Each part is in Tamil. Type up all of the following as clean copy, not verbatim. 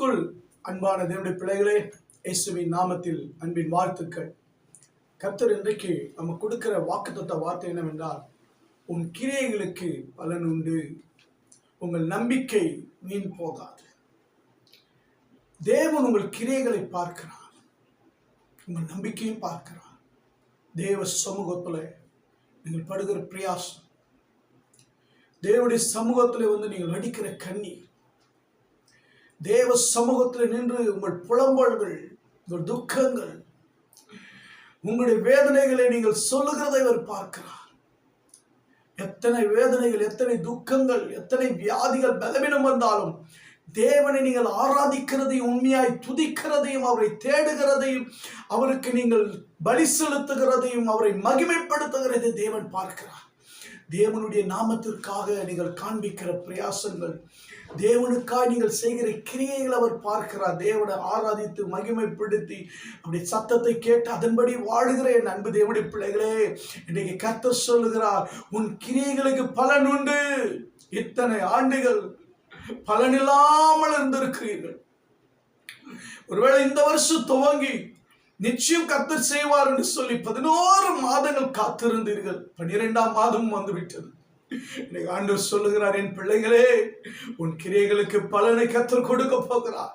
கிறிஸ்துவுக்குள் அன்பான தேவனுடைய பிள்ளைகளே, இயேசுவின் நாமத்தில் அன்பின் வாழ்த்துக்கள். கர்த்தர் இன்றைக்கு நம்ம கொடுக்கிற வாக்குத்தத்த வார்த்தை என்னவென்றால், உன் கிரியைகளுக்கு பலன் உண்டு, உங்கள் நம்பிக்கை வீண் போகாது. தேவன் உங்கள் கிரியைகளை பார்க்கிறார், உங்கள் நம்பிக்கையும் பார்க்கிறார். தேவ சமூகத்தில் நீங்கள் படுகிற பிரயாசம், தேவனுடைய சமூகத்தில் வந்து நீங்கள் அடிக்கிற கண்ணீர், தேவ சமூகத்தில் நின்று உங்கள் புலம்பல்கள், உங்கள் துக்கங்கள், உங்களுடைய வேதனைகளை நீங்கள் சொல்லுகிறதை அவர் பார்க்கிறார். எத்தனை வேதனைகள், எத்தனை துக்கங்கள், எத்தனை வியாதிகள், பலவீனம் வந்தாலும் தேவனை நீங்கள் ஆராதிக்கிறதையும், உண்மையாய் துதிக்கிறதையும், அவரை தேடுகிறதையும், அவருக்கு நீங்கள் பலி செலுத்துகிறதையும், அவரை மகிமைப்படுத்துகிறதை தேவன் பார்க்கிறார். தேவனுடைய நாமத்திற்காக நீங்கள் காண்பிக்கிற பிரயாசங்கள், தேவனுக்காக நீங்கள் செய்கிற கிரியைகள் அவர் பார்க்கிறார். தேவனை ஆராதித்து மகிமைப்படுத்தி அப்படி சத்தத்தை கேட்டு அதன்படி வாழுகிற என் அன்பு தேவனுடைய பிள்ளைகளே, இன்னைக்கு கர்த்தர் சொல்லுகிறார், உன் கிரியைகளுக்கு பலன் உண்டு. இத்தனை ஆண்டுகள் பலனில்லாமல் இருந்திருக்கிறீர்கள். ஒருவேளை இந்த வருஷம் துவங்கி நிச்சயம் கர்த்தர் செய்வார் என்று சொல்லி 11 மாதங்கள் காத்திருந்தீர்கள். 12ஆம் மாதம் வந்துவிட்டது. ஆண்டவர் சொல்லுகிறார், என் பிள்ளைகளே, உன் கிரியைகளுக்கு பலனை கர்த்தர் கொடுக்க போகிறார்.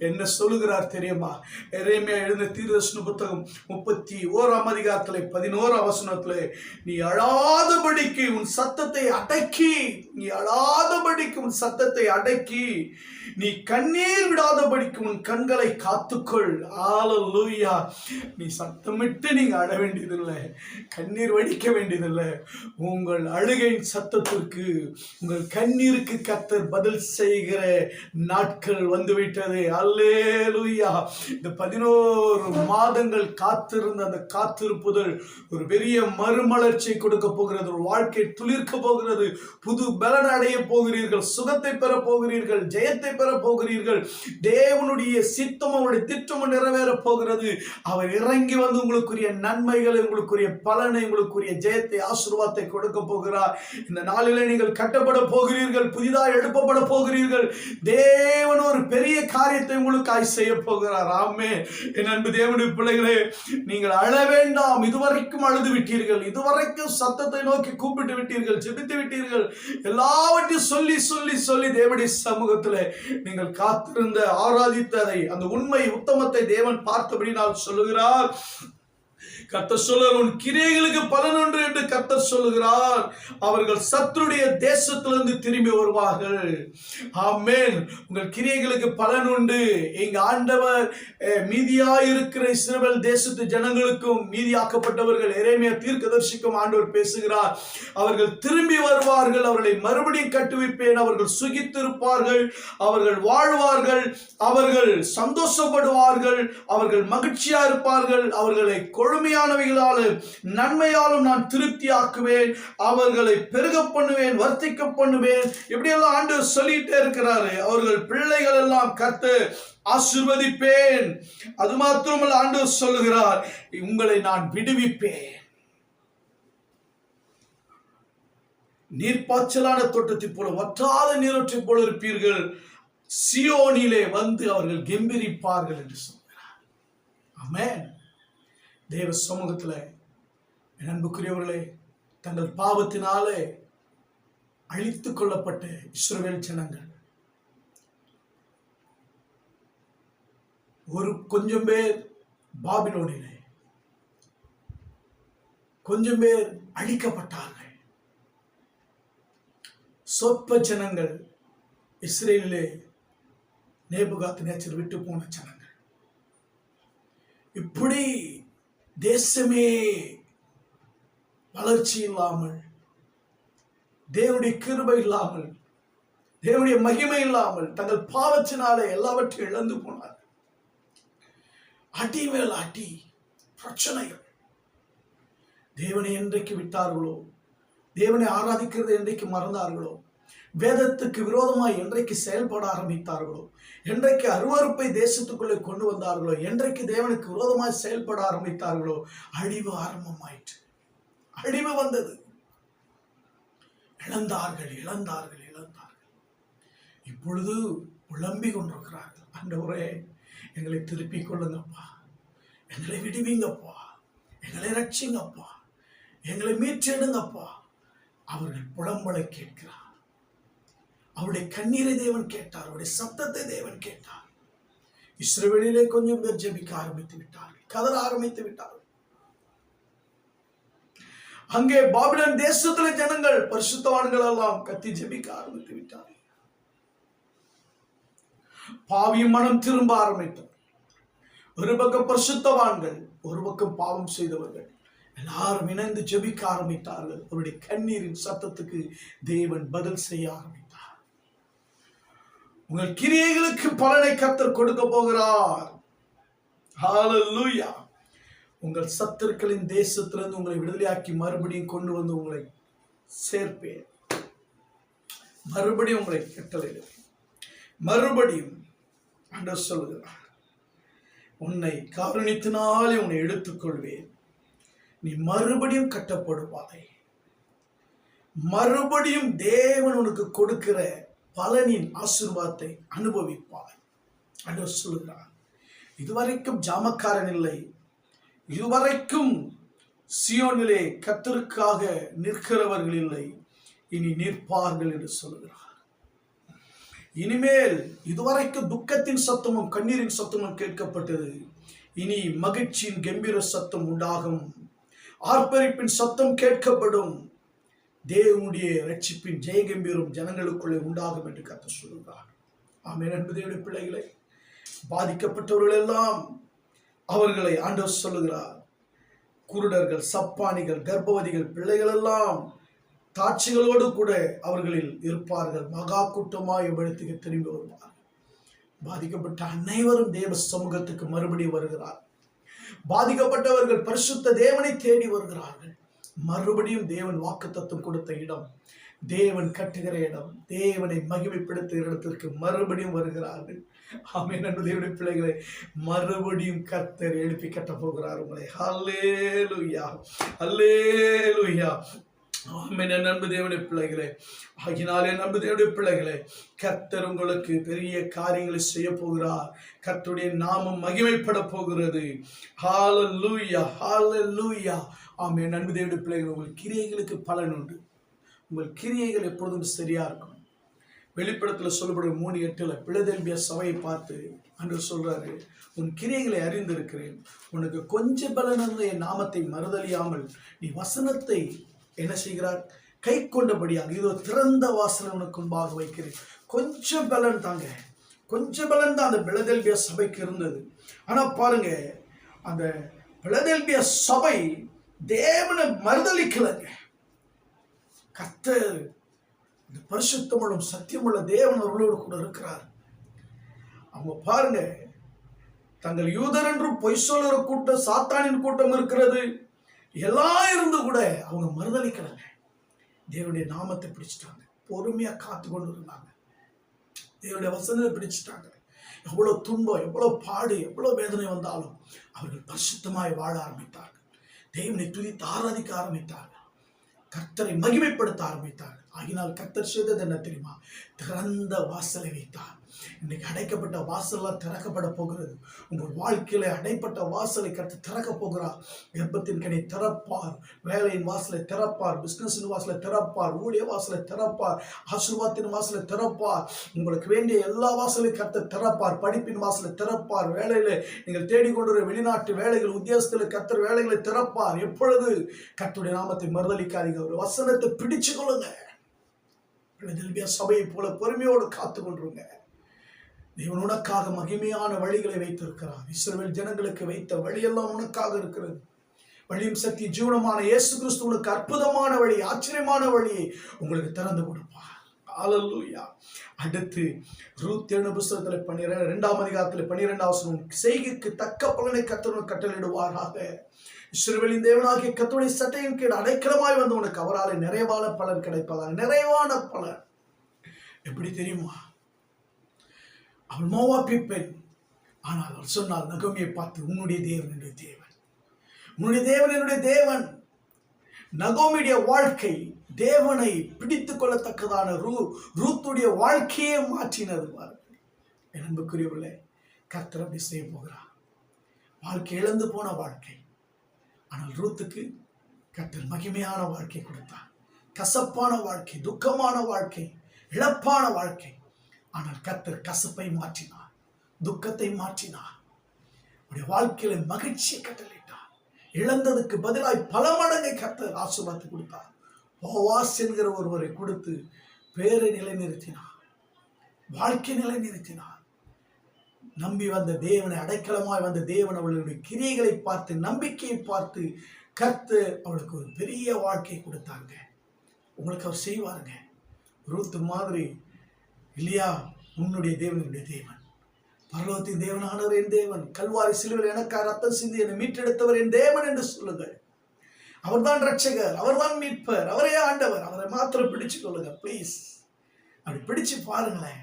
என்ன சொல்லுகிறார் தெரியுமா? எரேமியா எழுதின தீர்க்கதரிசன புத்தகம் 31ஆம் அதிகாரத்திலே 11ஆம் வசனத்திலே, நீ அழாதபடிக்கு உன் சத்தத்தை அடக்கி, நீ அழாதபடிக்கு உன் சத்தத்தை அடக்கி, நீ கண்ணீர் விடாதபடிக்கு உன் கண்களை காத்துக்கொள். ஹல்லேலூயா. நீ சத்தமிட்டு நீங்க அழ வேண்டியதில்லை, கண்ணீர் வடிக்க வேண்டியதில்லை. உங்கள் அழுகையின் சத்தத்திற்கு, உங்கள் கண்ணீருக்கு கர்த்தர் பதில் செய்கிற நாட்கள் வந்துவிட்டது. அல்லேலூயா. இந்த 11 மாதங்கள் காத்திருந்த அந்த காத்திருப்புதல் ஒரு பெரிய மறுமலர்ச்சியை கொடுக்க போகிறது. ஒரு வாழ்க்கை துளிர்க்க போகிறது. புது பலன் அடைய போகிறீர்கள், சுகத்தை பெற போகிறீர்கள், ஜெயத்தை பெற போகிறீர்கள். தேவனுடைய சித்தம், அவருடைய திட்டமும் நிறைவேற போகிறது. அவர் இறங்கி வந்து உங்களுக்குரிய நன்மைகளை, உங்களுக்குரிய பலனை, உங்களுக்குரிய ஜெயத்தை, ஆசீர்வாதத்தை கொடுக்க போகிறார். இந்த நாளிலே நீங்கள் கட்டப்பட போகிறீர்கள், புதிதாக எழுப்பப்பட போகிறீர்கள். தேவன் ஒரு பெரிய காரியத்தை உங்களுக்காய் செய்ய போகிறார். ஆமென். என் அன்பு தேவனுடைய பிள்ளைகளே, நீங்கள் அழ வேண்டாம். இதுவரைக்கும் அழுது விட்டீர்கள், இதுவரைக்கும் சத்தத்தை நோக்கி கூப்பிட்டு விட்டீர்கள், ஜெபித்து விட்டீர்கள். எல்லாவற்றையும் சொல்லி சொல்லி சொல்லி தேவனுடைய சமூகத்தில் நீங்கள் காத்திருந்த, ஆராதித்ததை, அந்த உண்மை உத்தமத்தை தேவன் பார்த்தபடி நான் சொல்லுகிறார். கர்த்தர் சொல்லுகிறார், உன் கிரியைகளுக்கு பலன் உண்டு என்று கர்த்தர் சொல்லுகிறார். அவர்கள் சத்துருடைய தேசத்திலிருந்து திரும்பி வருவார்கள். ஆமென். உங்கள் கிரியைகளுக்கு பலன் உண்டு. எங்க ஆண்டவர் மீதியாயிருக்கிற இஸ்ரவேல் தேசத்து ஜனங்களுக்கும், மீதியாக்கப்பட்டவர்கள் எரேமியா தீர்க்கதரிசிக்கும் ஆண்டவர் பேசுகிறார். அவர்கள் திரும்பி வருவார்கள், அவர்களை மறுபடியும் கட்டுவிப்பேன். அவர்கள் சுகித்திருப்பார்கள், அவர்கள் வாழ்வார்கள், அவர்கள் சந்தோஷப்படுவார்கள், அவர்கள் மகிழ்ச்சியா இருப்பார்கள். அவர்களை கொழுமையானவைகளாலும் நன்மையாலும் நான் திருப்தி ஆக்குவேன், அவர்களை பெருக பண்ணுவேன், வர்த்திக்க பண்ணுவேன். எப்படியெல்லாம் ஆண்டவர் சொல்லிட்டே இருக்கிறாரு. அவர்கள் பிள்ளைகள் எல்லாம் கர்த்தர் ஆசீர்வதிப்பேன். அது மாத்திரமல்ல, ஆண்டவர் சொல்லுகிறார், உங்களை நான் விடுவிப்பேன். நீர்ப்பாய்ச்சலான தோட்டத்தை போல, வற்றாத நீரொற்றை போல இருப்பீர்கள். சியோனிலே வந்து அவர்கள் கெம்பீரிப்பார்கள் என்று சொல்கிறார். ஆமென். தேவ சமூகத்தில் என் அன்புக்குரியவர்களே, தங்கள் பாவத்தினாலே அழித்துக் கொள்ளப்பட்ட இஸ்ரவேல் ஜனங்கள் கொஞ்சம் பேர் பாபிலோனிலே, கொஞ்சம் பேர் அழிக்கப்பட்டார்கள். சொற்ப ஜனங்கள் இஸ்ரேலிலே நேபுகாத்நேச்சர் விட்டு போன ஜனங்கள். இப்படி தேசமே வளர்ச்சி இல்லாமல், தேவனுடைய கிருபை இல்லாமல், தேவனுடைய மகிமை இல்லாமல், தங்கள் பாவத்தினாலே எல்லாவற்றையும் இழந்து போனார். அடி மேல் அடி, பிரச்சனைகள். தேவனை என்றைக்கு விட்டார்களோ, தேவனை ஆராதிக்கிறது என்றைக்கு மறந்தார்களோ, வேதத்துக்கு விரோதமாய் என்றைக்கு செயல்பட ஆரம்பித்தார்களோ, என்றைக்கு அருவருப்பை தேசத்துக்குள்ளே கொண்டு வந்தார்களோ, என்றைக்கு தேவனுக்கு விரோதமாய் செயல்பட ஆரம்பித்தார்களோ, அழிவு ஆரம்பமாயிற்று. அழிவு வந்தது. இழந்தார்கள். இப்பொழுது புலம்பி கொண்டிருக்கிறார்கள். ஆண்டவரே, எங்களை திருப்பிக் கொள்ளுங்கப்பா, எங்களை விடுவீங்கப்பா, எங்களை ரட்சிங்கப்பா, எங்களை மீட்டெடுங்கப்பா. அவர்கள் புலம்பலை கேட்கிறார். அவருடைய கண்ணீரை தேவன் கேட்டார், அவருடைய சத்தத்தை தேவன் கேட்டார். இஸ்ரவேலிலே கொஞ்சம் பேர் ஜெபிக்க ஆரம்பித்து விட்டார்கள், கதற ஆரம்பித்து விட்டார்கள். அங்கே பாபிலோன் தேசத்திலே ஜனங்கள், பரிசுத்தவான்கள் எல்லாம் கத்தி ஜெபிக்க ஆரம்பித்து விட்டார்கள். பாவியும் மனம் திரும்ப ஆரம்பித்தார். ஒரு பக்கம் பரிசுத்தவான்கள், ஒரு பக்கம் பாவம் செய்தவர்கள் எல்லாரும் இணைந்து ஜெபிக்க ஆரம்பித்தார்கள். அவருடைய கண்ணீரின் சத்தத்துக்கு தேவன் பதில் செய்ய ஆரம்பித்தார். உங்கள் கிரியைகளுக்கு பலனை கர்த்தர் கொடுக்க போகிறார். ஹல்லேலூயா. உங்கள் சத்துருக்களின் தேசத்திலிருந்து உங்களை விடுதலையாக்கி மறுபடியும் கொண்டு வந்து உங்களை சேர்ப்பேன். மறுபடியும் உங்களை கட்டளையிடுவேன். மறுபடியும் ஆண்டவர் சொல்கிறார், உன்னை காருண்யத்தினாலே உன்னை எடுத்துக்கொள்வேன். நீ மறுபடியும் கட்டப்படுவாய். மறுபடியும் தேவன் உனக்கு கொடுக்கிற பலனின் ஆசீர்வாதத்தை அனுபவிப்பாய். ஆண்டவர் சொல்கிறார், இதுவரைக்கும் ஜாமக்காரன் இல்லை, இதுவரைக்கும் சியோனிலே கர்த்தருக்காக நிற்கிறவர்கள் இல்லை, இனி நிற்பார்கள் என்று சொல்கிறார். இனிமேல் இதுவரைக்கும் துக்கத்தின் சத்தமும் கண்ணீரின் சத்தமும் கேட்கப்பட்டது, இனி மகிழ்ச்சியின் கம்பீர சத்தம் உண்டாகும், ஆர்ப்பரிப்பின் சத்தம் கேட்கப்படும், தேவனுடைய ரட்சிப்பின் ஜெயகம்பீரம் ஜனங்களுக்குள்ளே உண்டாகும் என்று கர்த்தர் சொல்கிறார். ஆமென். அன்புடைய பிள்ளைகளை, பாதிக்கப்பட்டவர்கள் எல்லாம் அவர்களை ஆண்டவர் சொல்லுகிறார், குருடர்கள், சப்பானிகள், கர்ப்பவதிகள், பிள்ளைகள் எல்லாம் தாட்சிகளோடு கூட அவர்களில் இருப்பார்கள். மகா கூட்டமாய் இடத்துக்கு திரும்பி வருவார். பாதிக்கப்பட்ட அனைவரும் தேவ சமூகத்துக்கு மறுபடியும் வருகிறார். பாதிக்கப்பட்டவர்கள் பரிசுத்த தேவனை தேடி வருகிறார்கள். மறுபடியும் தேவன் வாக்குத்தத்தம் கொடுத்த இடம், தேவன் கட்டுகிற இடம், தேவனை மகிமைப்படுத்துகிற இடத்திற்கு மறுபடியும் வருகிறார்கள். ஆமென். தேவனுடைய பிள்ளைகளை, மறுபடியும் கர்த்தர் எழுப்பி கட்ட போகிறார் உங்களை. ஹல்லேலூயா, ஹல்லேலூயா. ஆமென். அன்பு தேவனுடைய பிள்ளைகளே, ஆகினாலே அன்பு தேவனுடைய பிள்ளைகளே, கர்த்தர் உங்களுக்கு பெரிய காரியங்களை செய்ய போகிறார். கர்த்தருடைய நாமம் மகிமைப்பட போகிறது. ஹல்லேலூயா, ஹல்லேலூயா. ஆமென். அன்பு தேவனுடைய பிள்ளைகள், உங்கள் கிரியைகளுக்கு பலன் உண்டு. உங்கள் கிரியைகள் எப்பொழுதும் சரியா இருக்கும். வெளிப்படத்தில் சொல்லப்படும் 3:8 பிலதெல்பியா சபையை பார்த்து ஆண்டவர் சொல்றாரு, உன் கிரியைகளை அறிந்திருக்கிறேன், உனக்கு கொஞ்சம் பலன் இருந்த என் நாமத்தை மறுதலியாமல் நீ வசனத்தை என்ன செய்கிறார், கை கொண்டபடியாக இதோ திறந்த வாசல் உனக்கு முன்பாக வைக்கிறேன். கொஞ்சம் பலன் தாங்க, கொஞ்சம் பலன் தான் அந்த பிலதெல்பியா சபைக்கு இருந்தது. ஆனா பாருங்க, அந்த பிலதெல்பியா சபை தேவனை மறுதலிக்கலைங்க. கர்த்தர், இந்த பரிசுத்தமுள்ள சத்தியமுள்ள தேவன் அவர்களோடு கூட இருக்கிறார். அவங்க பாருங்க, தங்கள் யூதர் என்றும் பொய் சொல்லுற கூட்டம், சாத்தானின் கூட்டம் இருக்கிறது, எல்லாம் இருந்து கூட அவங்க மறுதலிக்கலைங்க. தேவனுடைய நாமத்தை பிடிச்சிட்டாங்க, பொறுமையா காத்து கொண்டு இருந்தாங்க, தேவனுடைய வசனத்தை பிடிச்சிட்டாங்க. எவ்வளவு துன்பம், எவ்வளவு பாடு, எவ்வளவு வேதனை வந்தாலும் அவர்கள் பரிசுத்தமாய் வாழ ஆரம்பித்தார்கள். தேவனை துதித்து ஆராதிக்க ஆரம்பித்தார்கள். கர்த்தரை மகிமைப்படுத்த ஆரம்பித்தார்கள். ஆகினால் கர்த்தர் செய்தது என்ன தெரியுமா? திறந்த வாசலை வைத்தார். இன்னைக்கு அடைக்கப்பட்ட வாசல்லாம் திறக்கப்பட போகிறது. உங்கள் வாழ்க்கையில அடைப்பட்ட வாசலை கர்த்தர் திறக்க போகிறார். கர்ப்பத்தின் கனி திறப்பார், வேலையின் வாசலை திறப்பார், பிசினஸின் வாசலை திறப்பார், ஊழிய வாசலை திறப்பார், ஆசீர்வாதத்தின் வாசலை திறப்பார். உங்களுக்கு வேண்டிய எல்லா வாசலையும் கர்த்தர் திறப்பார். படிப்பின் வாசலை திறப்பார். வேலையில நீங்கள் தேடிக்கொண்டு வெளிநாட்டு வேலைகள், உத்தியோகத்தில் கர்த்தர் வேலைகளை திறப்பார். எப்பொழுது? கர்த்தருடைய நாமத்தை மறுதலிக்காதீங்க, ஒரு வசனத்தை பிடிச்சு கொள்ளுங்க. பிலதெல்பியா சபையை போல பொறுமையோடு காத்து கொண்டிருங்க. தேவன் உனக்காக மகிமையான வழிகளை வைத்திருக்கிறார். இஸ்ரவேல் ஜனங்களுக்கு வைத்த வழியெல்லாம் உனக்காக இருக்கிறது. வழியும் சக்தி ஜீவனமான இயேசு கிறிஸ்து உங்களுக்கு அற்புதமான வழி, ஆச்சரியமான வழியை உங்களுக்கு திறந்து கொடுப்பார். ஹல்லேலூயா. அடுத்து ரூத் எழுதின புத்தகத்தில் 2ஆம் அதிகாரத்தில் 12ஆம் வசனம், செய்கைக்கு தக்க பலனை கர்த்தர் கட்டளையிடுவாராக. இஸ்ரவேலின் தேவனாகிய கர்த்தருடைய சட்டையின் கீழ் அடைக்கலமாய் வந்து உனக்கு அவரால் நிறைவான பலன் கிடைப்பதாக. நிறைவான பலன் எப்படி தெரியுமா? அவள் மோவாபிய பெண், ஆனால் அவள் சொன்னால் நகோமியை பார்த்து, உன்னுடைய தேவன் என்னுடைய தேவன், உன்னுடைய தேவன் என்னுடைய தேவன். நகோமியுடைய வாழ்க்கை தேவனை பிடித்துக் கொள்ளத்தக்கதான ரூத்துடைய வாழ்க்கையே மாற்றினது. என் அன்புக்குரியவர்களே, கர்த்தர் அப்படி செய்ய போகிறார். வாழ்க்கை இழந்து போன வாழ்க்கை, ஆனால் ரூத்துக்கு கர்த்தர் மகிமையான வாழ்க்கை கொடுத்தார். கசப்பான வாழ்க்கை, துக்கமான வாழ்க்கை, இழப்பான வாழ்க்கை, ஆனால் கர்த்தர் கசப்பை மாற்றினார், துக்கத்தை மாற்றினார். அவருடைய வாழ்க்கையில மகிழ்ச்சியை கட்டளையிட்டார். இழந்ததுக்கு பதிலாய் பல மடங்கை கர்த்தர் ஆசீர்வாதத்தை கொடுத்தார். போவாஸ் என்கிற ஒருவரை கொடுத்து பேரை நிலைநிறுத்தினார், வாழ்க்கை நிலைநிறுத்தினார். நம்பி வந்த தேவனை, அடைக்கலமாய் வந்த தேவன் அவளுடைய கிரியைகளை பார்த்து, நம்பிக்கையை பார்த்து கர்த்தர் அவளுக்கு ஒரு பெரிய வாழ்க்கை கொடுத்தாங்க. உங்களுக்கு அவர் செய்வாருங்க. ரூத் மாதிரி இல்லையா? உன்னுடைய தேவனுடைய தேவன், பரலோகத்தின் தேவனானவர் என் தேவன், கல்வாரி சிலுவையில் எனக்காக ரத்தம் சிந்தி என்னை மீட்டெடுத்தவர் என் தேவன் என்று சொல்லுங்கள். அவர்தான் ரட்சகர், அவர்தான் மீட்பர், அவரே ஆண்டவர். அவரை மாத்திரம் பிடிச்சு கொள்ளுங்க ப்ளீஸ். அப்படி பிடிச்சு பாருங்களேன்.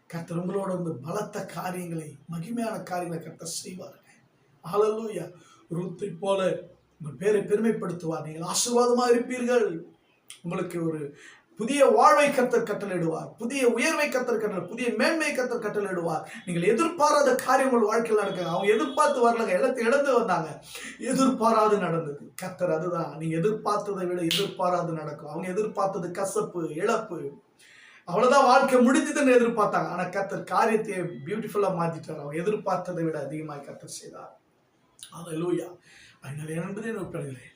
கர்த்தர் உங்களோட வந்து பலத்த காரியங்களை, மகிமையான காரியங்களை கர்த்தர் செய்வாருங்க. ஹல்லேலூயா. ரூத்தை போல உங்கள் பேரை பெருமைப்படுத்துவார். நீங்கள் ஆசீர்வாதமாக இருப்பீர்கள். உங்களுக்கு ஒரு புதிய வாழ்வை கர்த்தர் கட்டளையிடுவார், புதிய உயர்வை கர்த்தர் கட்டளை, புதிய மேன்மையை கர்த்தர் கட்டளையிடுவார். நீங்கள் எதிர்பாராத காரியம் உங்கள் வாழ்க்கையில் நடக்குது. அவங்க எதிர்பார்த்து வரலங்க, எல்லாத்தையும் இழந்து வந்தாங்க. எதிர்பாராது நடந்தது. கர்த்தர் அதுதான், நீங்க எதிர்பார்த்ததை விட எதிர்பாராது நடக்கும். அவங்க எதிர்பார்த்தது கசப்பு, இழப்பு, அவ்வளவுதான், வாழ்க்கை முடிஞ்சதுன்னு எதிர்பார்த்தாங்க. ஆனா கர்த்தர் காரியத்தை பியூட்டிஃபுல்லா மாத்திட்டார். அவங்க எதிர்பார்த்ததை விட அதிகமாக கர்த்தர் செய்தார். ஹல்லேலூயா. அதனால என்பதே நோக்கப்படுகிறேன்.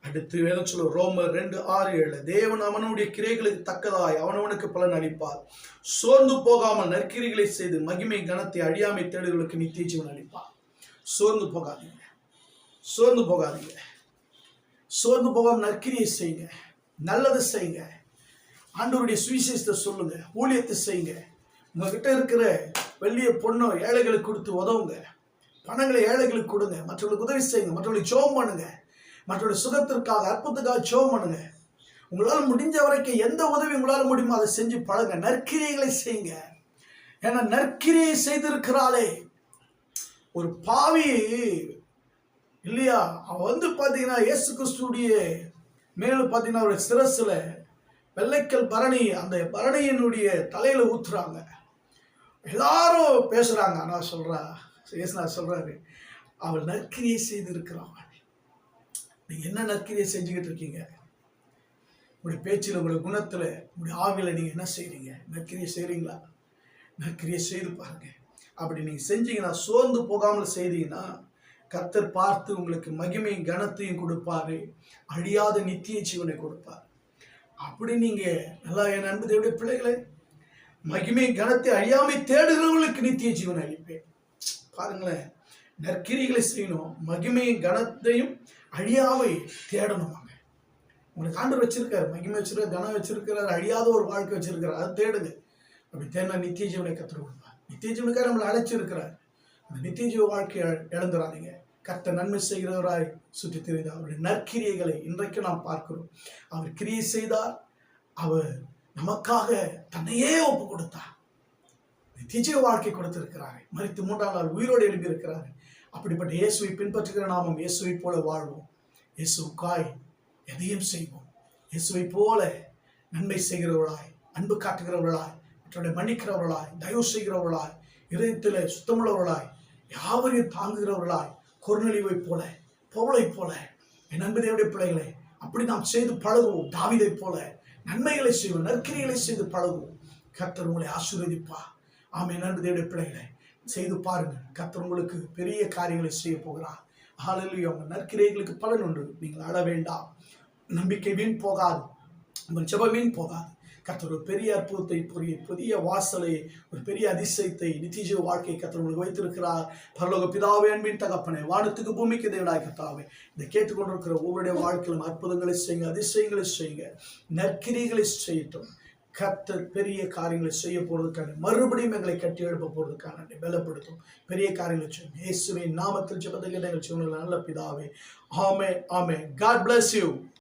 அடுத்து வேதம் சொல்ல ரோமர் 2:6-7, தேவன் அவனுடைய கிரைகளுக்கு தக்கதாய் அவனவனுக்கு பலன் அளிப்பார். சோர்ந்து போகாமல் நற்கிரிகளை செய்து மகிமை கனத்தை அழியாமை தேடுகளுக்கு நித்திய ஜீவன் அளிப்பார். சோர்ந்து போகாதீங்க, சோர்ந்து போகாதீங்க. சோர்ந்து போகாமல் நற்கிரியை செய்யுங்க, நல்லது செய்யுங்க, ஆண்டவருடைய சுவிசேஷத்தை சொல்லுங்க, ஊழியத்தை செய்யுங்க. உங்ககிட்ட இருக்கிற வெள்ளிய பொண்ணோ ஏழைகளுக்கு கொடுத்து உதவுங்க, பணங்களை ஏழைகளுக்கு கொடுங்க, மற்றவர்களுக்கு உதவி செய்யுங்க, மற்றவர்களுக்கு ஜெபம் பண்ணுங்க, மற்றவருடைய சுகத்திற்காக, அற்புதத்துக்காக ஜெபம் பண்ணுங்க. உங்களால் முடிஞ்ச வரைக்கும் எந்த உதவி உங்களால் முடியுமோ அதை செஞ்சு பழங்க. நற்கிரியைகளை செய்யுங்க. ஏன்னா நற்கிரியை செய்திருக்கிறாளே ஒரு பாவி இல்லையா? அவன் வந்து பார்த்தீங்கன்னா இயேசு கிறிஸ்துடைய மேலும் பார்த்தீங்கன்னா ஒரு சிரசுல வெள்ளைக்கல் பரணி, அந்த பரணியினுடைய தலையில ஊத்துறாங்க. எல்லாரும் பேசுறாங்க. ஆனால் சொல்றாரு, அவள் நற்கிரியை செய்திருக்கிறாள். நீங்க என்ன நற்கிரியை செஞ்சுக்கிட்டு இருக்கீங்க? உங்களுடைய பேச்சில், உங்களுடைய குணத்துல, உங்களுடைய ஆவியில நீங்க என்ன செய்றீங்க? நற்கிரியை செய்றீங்களா? நற்கிரியை செய்து பாருங்க. அப்படி நீங்க செஞ்சீங்கன்னா, சோர்ந்து போகாமல் செய்தீங்கன்னா, கர்த்தர் பார்த்து உங்களுக்கு மகிமையும் கனத்தையும் கொடுப்பாரு, அழியாத நித்திய ஜீவனை கொடுப்பார். அப்படி நீங்க நல்லா, என் அன்பு தேவனுடைய பிள்ளைகளே, மகிமை கனத்தை அழியாமை தேடுகிறவர்களுக்கு நித்திய ஜீவனை அளிப்பேன். பாருங்களேன், நற்கிரிகளை செய்யணும், மகிமையும் கனத்தையும் அழியாவை தேடணுமாங்க. உங்களுக்கு ஆண்டவர் வச்சிருக்காரு, மகிமை வச்சிருக்காரு, கனம் வச்சிருக்கிறார், அழியாத ஒரு வாழ்க்கை வச்சிருக்கிறார். அதை தேடுங்க. அப்படி தேடினா நித்திய ஜீவனை கற்றுக் கொடுப்பார். நித்திய ஜீவனுக்காக நம்மளை அழைச்சிருக்கிறார். அந்த நித்திய ஜீவ வாழ்க்கையை இழந்துடாதீங்க. கர்த்தர் நன்மை செய்கிறவராய் சுற்றி தெரிந்தார். அவருடைய நற்கிரியைகளை இன்றைக்கு நாம் பார்க்கிறோம். அவர் கிரியை செய்தார், அவர் நமக்காக தன்னையே ஒப்பு கொடுத்தார். நித்திய ஜீவ வாழ்க்கை கொடுத்திருக்கிறார். மரித்து 3ஆம் நாள் உயிரோடு எழுப்பி இருக்கிறார். அப்படிப்பட்ட இயேசுவை பின்பற்றுகிற நாமும் இயேசுவை போல வாழ்வோம். இயேசுக்காய் எதையும் செய்வோம். இயேசுவை போல நன்மை செய்கிறவர்களாய், அன்பு காட்டுகிறவர்களாய், மற்றவர்களை மன்னிக்கிறவர்களாய், தயவு செய்கிறவர்களாய், இதயத்தில் சுத்தமுள்ளவர்களாய், யாவரையும் தாங்குகிறவர்களாய், கொர்நேலியுவை போல, பவுலை போல, என் அன்பு தேவனுடைய பிள்ளைகளை அப்படி நாம் செய்து பழகுவோம். தாவீதை போல நன்மைகளை செய்வோம், நற்கிரியைகளை செய்து பழகுவோம். கர்த்தர் உங்களை ஆசீர்வதிப்பார். ஆமென். அன்பு தேவனுடைய பிள்ளைகளை செய்து பாருங்க. கர்த்தர் உங்களுக்கு பெரிய காரியங்களை செய்ய போகிறார். ஹல்லேலூயா. உங்கள் நற்கிரியைகளுக்கு பலன் உண்டு. நீங்கள் அழ வேண்டாம். நம்பிக்கை வீண் போகாது, உங்கள் ஜெபம் வீண் போகாது. கர்த்தர் ஒரு பெரிய அற்புதத்தை, புதிய வாசலை, ஒரு பெரிய அதிசயத்தை, நித்திய ஜீவ வாழ்க்கையை கர்த்தர் உங்களுக்கு வைத்திருக்கிறார். பரலோக பிதாவே, அன்பின் தகப்பனே, வானத்துக்கு பூமிக்கு தேவனாய் கர்த்தாவே, இதை கேட்டுக்கொண்டிருக்கிற ஒவ்வொருடைய வாழ்க்கையிலும் அற்புதங்களை செய்யுங்க, அதிசயங்களை செய்யுங்க, நற்கிரியைகளை செய்யட்டும். கர்த்தர் பெரிய காரியங்களை செய்ய போறதுக்கான, மறுபடியும் எங்களை கட்டி எழுப்ப போறதுக்கான பலப்படுத்தும் பெரிய காரியங்களை செய்யும். இயேசுவின் நாமத்தில் ஜெபத்தை கேட்ட எங்கள் ஜீவனில் நல்ல பிதாவே. ஆமென், ஆமென். God bless you.